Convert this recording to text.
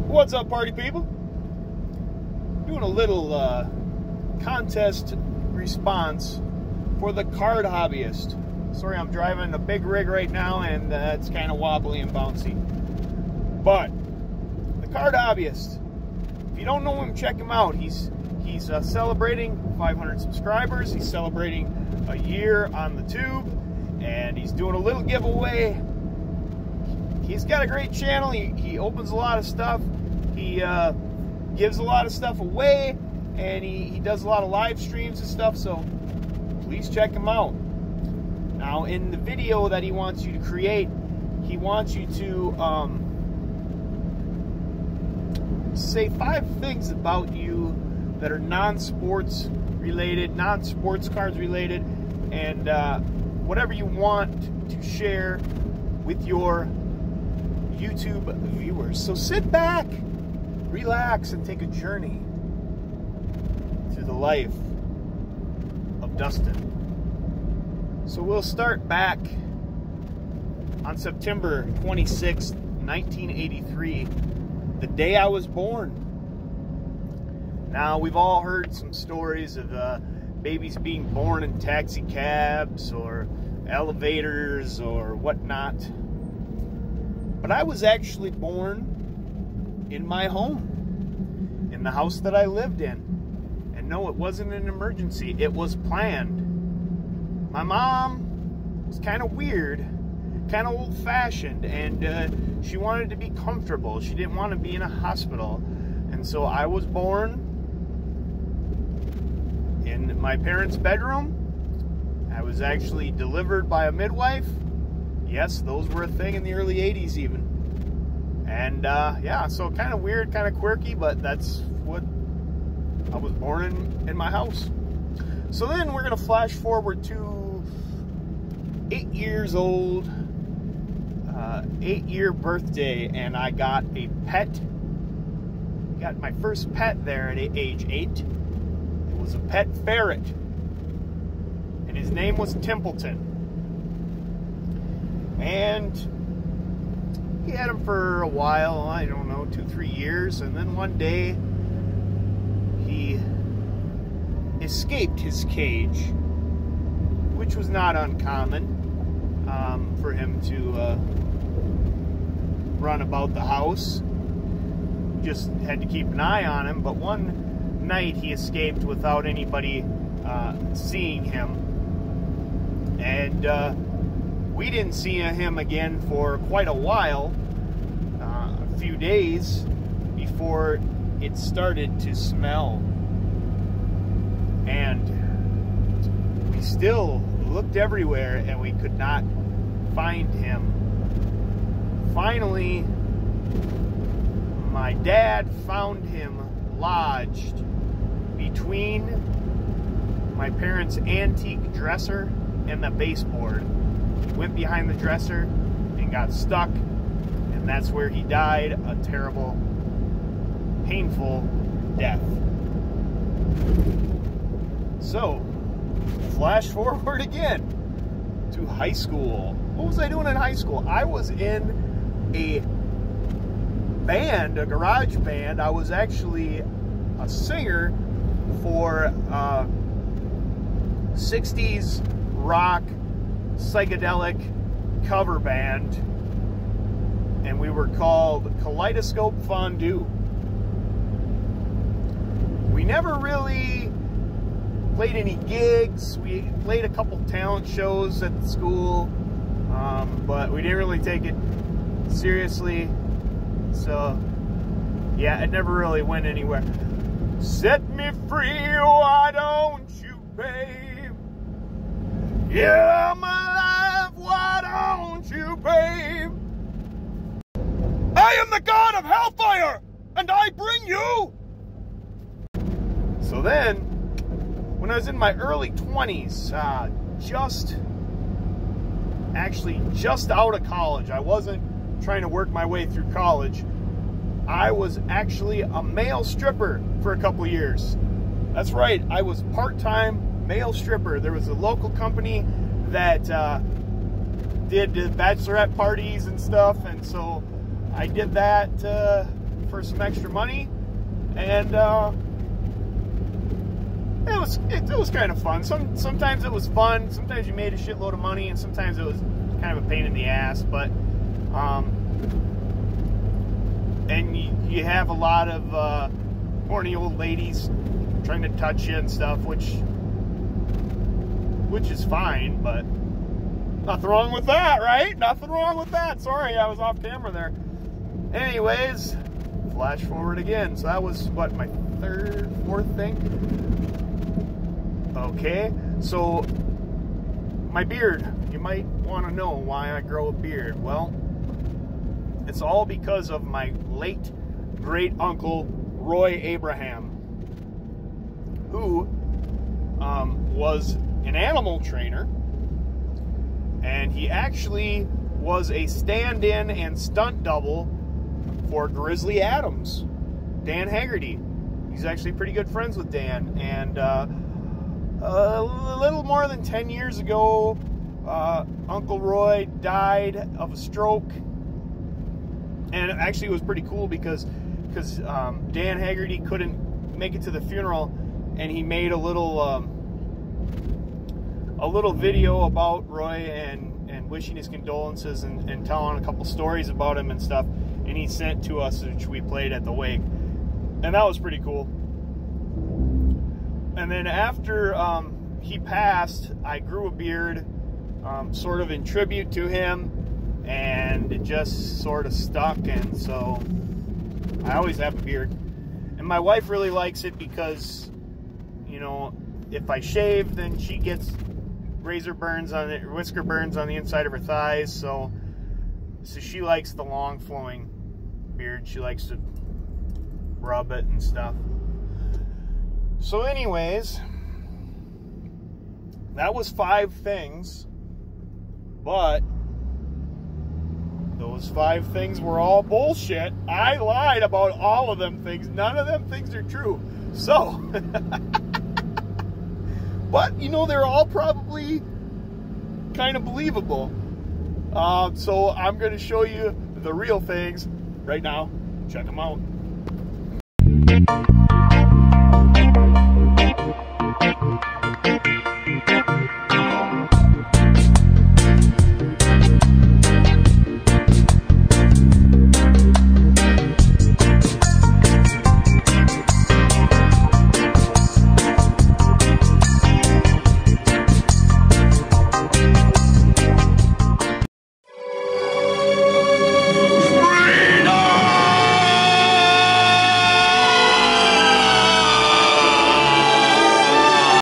What's up, party people? Doing a little contest response for the card hobbyist. Sorry, I'm driving a big rig right now and it's kind of wobbly and bouncy. But the card hobbyist, if you don't know him, check him out. He's celebrating 500 subscribers. He's celebrating a year on the tube, and he's doing a little giveaway. He's got a great channel. He opens a lot of stuff. He gives a lot of stuff away, and he does a lot of live streams and stuff, so please check him out. Now, in the video that he wants you to create, he wants you to say 5 things about you that are non-sports related, non-sports cards related, and whatever you want to share with your YouTube viewers. So sit back, relax, and take a journey through the life of Dustin. So we'll start back on September 26th, 1983, the day I was born. Now, we've all heard some stories of babies being born in taxi cabs or elevators or whatnot. But I was actually born in my home, in the house that I lived in. And no, it wasn't an emergency. It was planned. My mom was kind of weird, kind of old-fashioned, and she wanted to be comfortable. She didn't want to be in a hospital. And so I was born in my parents' bedroom. I was actually delivered by a midwife. Yes, those were a thing in the early 80s even. And yeah, so kind of weird, kind of quirky, but that's what I was born in my house. So then we're going to flash forward to 8 years old, 8-year birthday, and I got a pet. Got my first pet there at age 8. It was a pet ferret, and his name was Templeton. And he had him for a while, I don't know, 2-3 years, and then one day he escaped his cage, which was not uncommon for him to run about the house. Just had to keep an eye on him, but one night he escaped without anybody seeing him, and we didn't see him again for quite a while, a few days before it started to smell. And we still looked everywhere and we could not find him. Finally, my dad found him lodged between my parents' antique dresser and the baseboard. He went behind the dresser and got stuck, and that's where he died a terrible, painful death. So, flash forward again to high school. What was I doing in high school? I was in a band, a garage band. I was actually a singer for 60s rock psychedelic cover band, and we were called Kaleidoscope Fondue. We never really played any gigs. We played a couple talent shows at the school, but we didn't really take it seriously, so yeah, it never really went anywhere. Set me free, why don't you, babe? Yeah, I'm alive, why don't you, babe? I am the god of hellfire, and I bring you! So then, when I was in my early 20s, just out of college, I wasn't trying to work my way through college, I was actually a male stripper for a couple years. That's right, I was part-time male stripper. There was a local company that did bachelorette parties and stuff, and so I did that for some extra money, and it was kind of fun. Sometimes it was fun. Sometimes you made a shitload of money, and sometimes it was kind of a pain in the ass. But and you have a lot of horny old ladies trying to touch you and stuff, which is fine, but nothing wrong with that, right? Nothing wrong with that. Sorry, I was off camera there. Anyways, flash forward again. So that was, what, my fourth thing? Okay, so my beard. You might want to know why I grow a beard. Well, it's all because of my late great uncle Roy Abraham, who was an animal trainer, and he actually was a stand-in and stunt double for Grizzly Adams, Dan Haggerty. He's actually pretty good friends with Dan, and a little more than 10 years ago, Uncle Roy died of a stroke. And it was pretty cool because Dan Haggerty couldn't make it to the funeral, and he made a little video about Roy and wishing his condolences and telling a couple stories about him and stuff, and he sent to us, which we played at the wake, and that was pretty cool. And then after he passed, I grew a beard, sort of in tribute to him, and it just sort of stuck, and so I always have a beard. And my wife really likes it because, you know, if I shave, then she gets whisker burns on the inside of her thighs, so she likes the long flowing beard. She likes to rub it and stuff. So anyways, that was 5 things, but those 5 things were all bullshit. I lied about all of them things. None of them things are true. So, but, you know, they're all probably kind of believable. So I'm going to show you the real things right now. Check them out.